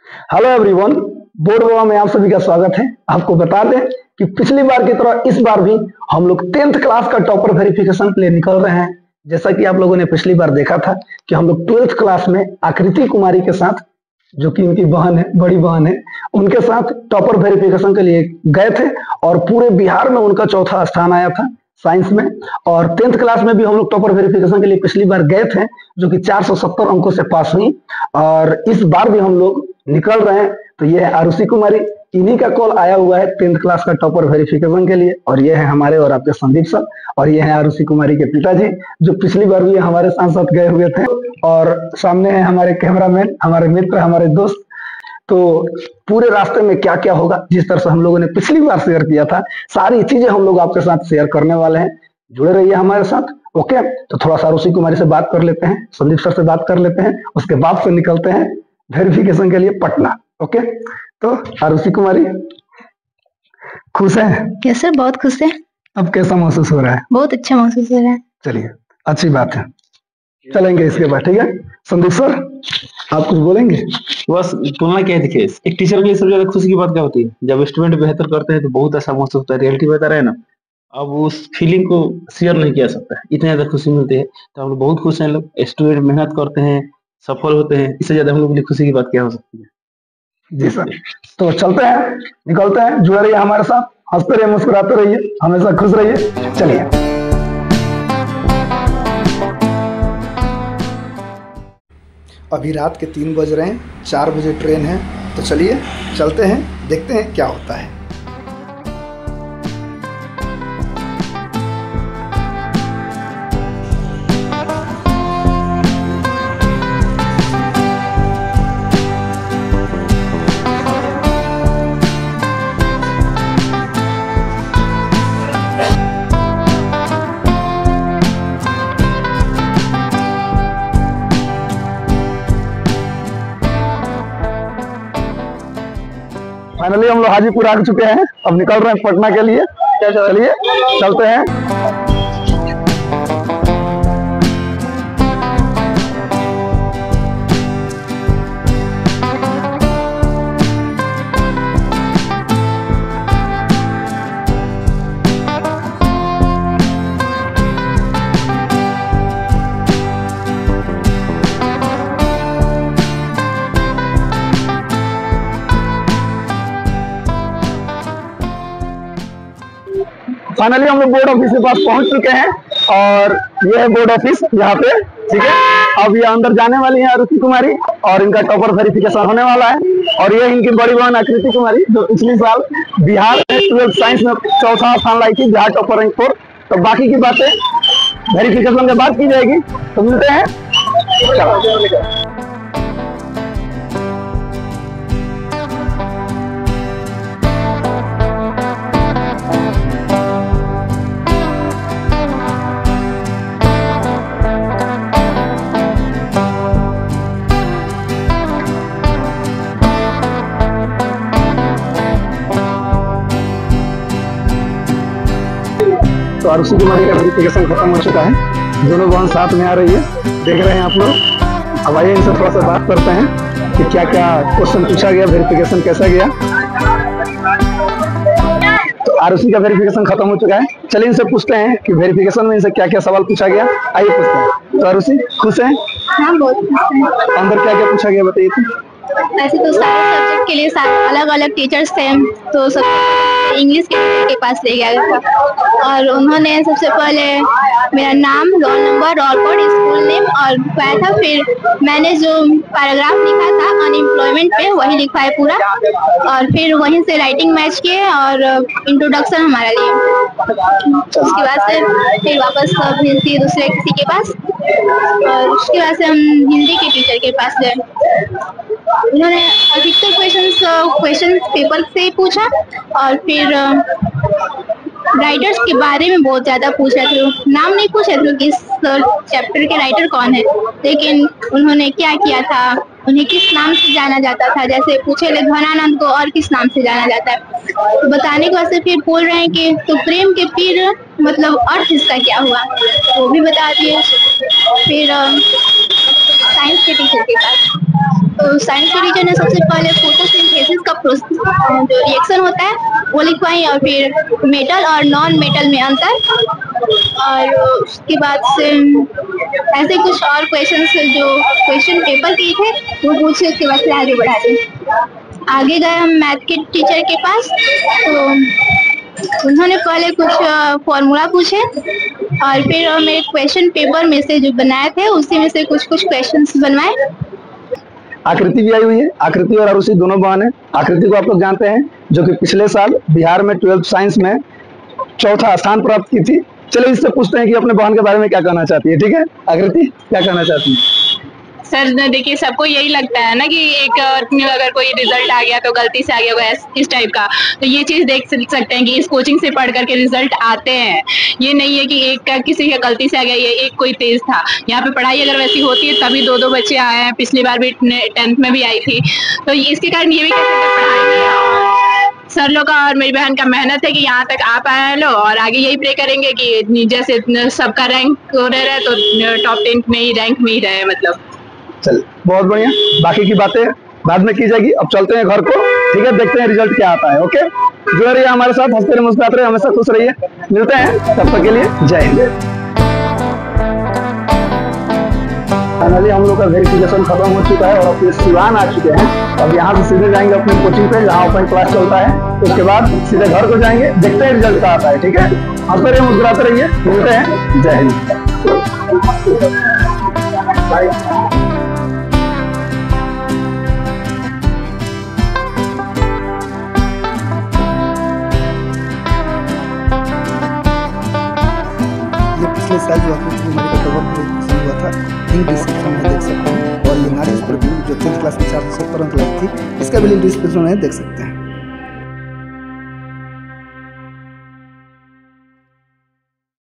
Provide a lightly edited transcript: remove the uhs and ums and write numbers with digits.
Hello everyone, board बाबा में आप सभी का स्वागत है। आपको बता दें कि पिछली बार की तरह इस बार भी हम लोग 10th क्लास का टॉपर वेरिफिकेशन के लिए निकल रहे हैं। जैसा कि आप लोगों ने पिछली बार देखा था कि हम लोग 12th क्लास में आकृति कुमारी के साथ, जो कि उनकी बहन है, बड़ी बहन है, उनके साथ टॉपर वेरिफिकेशन के लिए गए थे और पूरे बिहार में उनका चौथा स्थान आया था साइंस में। और 10th क्लास में भी हम लोग टॉपर वेरिफिकेशन के लिए पिछली बार गए थे, जो कि 470 अंकों से पास हुई। और इस बार भी हम लोग निकल रहे हैं। तो ये है आरुषि कुमारी, इन्हीं का कॉल आया हुआ है 10th क्लास का टॉपर वेरिफिकेशन के लिए। और ये है हमारे और आपके संदीप सर, और ये है आरुषि कुमारी के पिताजी, जो पिछली बार भी हमारे साथ साथ गए हुए थे। और सामने है हमारे कैमरामैन, हमारे मित्र, हमारे दोस्त। तो पूरे रास्ते में क्या क्या होगा, जिस तरह से हम लोगों ने पिछली बार शेयर किया था, सारी चीजें हम लोग आपके साथ शेयर करने वाले हैं। जुड़े रहिए हमारे साथ। ओके, तो थोड़ा सा आरुषि कुमारी से बात कर लेते हैं, संदीप सर से बात कर लेते हैं, उसके बाद से निकलते हैं वेरिफिकेशन के लिए पटना। ओके, तो आरुषि कुमारी खुश है? यस सर, बहुत खुश है। अब कैसा महसूस हो रहा है? बहुत अच्छा महसूस हो रहा है। चलिए, अच्छी बात है, चलेंगे इसके बाद। ठीक है संदीप सर, आप कुछ बोलेंगे? बस बोलना क्या है, देखिए एक टीचर के लिए सबसे ज्यादा खुशी की बात क्या होती है, जब स्टूडेंट बेहतर करते हैं तो बहुत ऐसा महसूस होता है, रियलिटी बता रहे हैं ना। अब उस फीलिंग को शेयर नहीं किया सकता है, इतनी ज्यादा खुशी मिलती है। तो हम लोग बहुत खुश हैं। लोग स्टूडेंट मेहनत करते हैं, सफल होते हैं, इससे ज्यादा हम लोग के लिए खुशी की बात क्या हो सकती है। जी सर, तो चलते हैं, निकलते हैं। जुड़े रहिए हमारे साथ, हंसते रहिए, मुस्कुराते रहिए, हमेशा खुश रहिए। चलिए, अभी रात के 3 बज रहे हैं, 4 बजे ट्रेन है। तो चलिए चलते हैं, देखते हैं क्या होता है। फाइनली हम लोग हाजीपुर आ चुके हैं, अब निकल रहे हैं पटना के लिए। चलिए चलते हैं। फाइनली हम लोग बोर्ड ऑफिस के पास पहुंच चुके हैं, और ये है बोर्ड ऑफिस यहाँ पे। ठीक है, अब ये अंदर जाने वाली है आरुषि कुमारी, और इनका टॉपर वेरिफिकेशन होने वाला है। और ये इनकी बड़ी बहन आकृति कुमारी, जो पिछले साल बिहार में 12th साइंस में चौथा स्थान लाई थी, बिहार टॉपर रैंक 4। तो बाकी की बातें वेरिफिकेशन के बाद की जाएगी। तो मिलते हैं। तो आरुषि कुमारी का वेरिफिकेशन खत्म हो चुका है, दोनों बहन साथ में आ रही है, देख रहे हैं आप लोग। अब आइए इनसे थोड़ा सा बात करते हैं कि क्या क्या क्वेश्चन पूछा गया, वेरिफिकेशन कैसा गया। तो आरुषि का वेरिफिकेशन खत्म हो चुका है, चलिए इनसे पूछते हैं कि वेरिफिकेशन में इनसे क्या क्या सवाल पूछा गया। आइए पूछते हैं। तो आरुषि खुश है? हाँ, बहुत खुश है। अंदर क्या क्या पूछा गया बताइए तो। वैसे तो सारे सब्जेक्ट के लिए अलग अलग टीचर्स थे, तो सब इंग्लिश के टीचर के पास ले गया था। और उन्होंने सबसे पहले मेरा नाम, roll number, roll code, school name और लिखवाया था। फिर मैंने जो पैराग्राफ लिखा था अनएम्प्लॉयमेंट पे, वही लिखवाया पूरा। और फिर वहीं से राइटिंग मैच किए और इंट्रोडक्शन हमारा लिए। उसके बाद से फिर वापस भेजती दूसरे किसी के पास, और उसके बाद से हम हिंदी के टीचर के पास गए। उन्होंने अधिकतर क्वेश्चन पेपर से ही पूछा, और फिर राइटर्स के बारे में बहुत ज्यादा पूछ रहे थे। नाम नहीं पूछ रहे थे कि इस चैप्टर के राइटर कौन है, लेकिन उन्होंने क्या किया था, उन्हें किस नाम से जाना जाता था। जैसे पूछे ले घनानंद को और किस नाम से जाना जाता है, तो बताने के बाद से फिर बोल रहे हैं कि तो प्रेम के पीर मतलब अर्थ इसका क्या हुआ, वो भी बता दिए। फिर साइंस के टीचर के पास, तो तो साइंस के टीचर ने सबसे पहले फोटोसिंथेसिस का जो रिएक्शन होता है वो लिखवाई, और फिर मेटल और नॉन मेटल में अंतर, और उसके बाद से ऐसे कुछ और क्वेश्चन जो क्वेश्चन पेपर के थे वो पूछे, उसके बाद से आगे बढ़ा दी। आगे गए हम मैथ के टीचर के पास, तो उन्होंने पहले कुछ फॉर्मूला पूछे और फिर मेरे क्वेश्चन पेपर में से जो बनाए थे उसी में से कुछ क्वेश्चंस बनवाए। आकृति भी आई हुई है। आकृति और आरुषि दोनों बहन है। आकृति को आप लोग जानते हैं, जो कि पिछले साल बिहार में 12th साइंस में चौथा स्थान प्राप्त की थी। चलिए इससे पूछते हैं कि अपने बहन के बारे में क्या कहना चाहती है। ठीक है आकृति, क्या कहना चाहती है? सर देखिए, सबको यही लगता है ना कि एक अगर कोई रिजल्ट आ गया तो गलती से आ गया होगा, इस टाइप का। तो ये चीज देख सकते हैं कि इस कोचिंग से पढ़ करके रिजल्ट आते हैं। ये नहीं है कि एक का किसी का गलती से आ गया, ये एक कोई तेज था। यहाँ पे पढ़ाई अगर वैसी होती है तभी 2-2 बच्चे आए हैं। पिछली बार भी 10th में भी आई थी, तो इसके कारण ये भी कह सकते हैं पढ़ाई नहीं। सर लोग का और मेरी बहन का मेहनत है कि यहाँ तक आ पाए हैं लोग, और आगे यही प्रे करेंगे कि जैसे सबका रैंक हो रहा है तो टॉप 10 में ही रैंक में ही रहे। मतलब चल बहुत बढ़िया, बाकी की बातें बाद में की जाएगी। अब चलते हैं घर को। ठीक है, देखते हैं रिजल्ट क्या आता है। ओके, जुड़े रहिए हमारे साथ, हंसते रहिए, मुस्कुराते रहिए, हमेशा खुश रहिए। मिलते हैं, तब तक के लिए जय हिंद। फाइनली हम लोग का वेरिफिकेशन खत्म हो चुका है और अपने सिवान आ चुके हैं। अब यहाँ से सीधे जाएंगे अपने कोचिंग पे जहाँ ओपन क्लास चलता है। उसके बाद सीधे घर को जाएंगे, देखते हैं रिजल्ट क्या आता है। ठीक है, हंसते रहिए, मुस्कुराते रहिए, मिलते हैं, जय हिंद। पिछले साल जो आकृति हमारे का कवर हुआ था, लिंक डिस्क्रिप्शन में देख सकते हैं। और ये नारियल पर भी जो 10th क्लास में 470 अंक लाई थी, इसका भी लिंक डिस्क्रिप्शन में देख सकते हैं।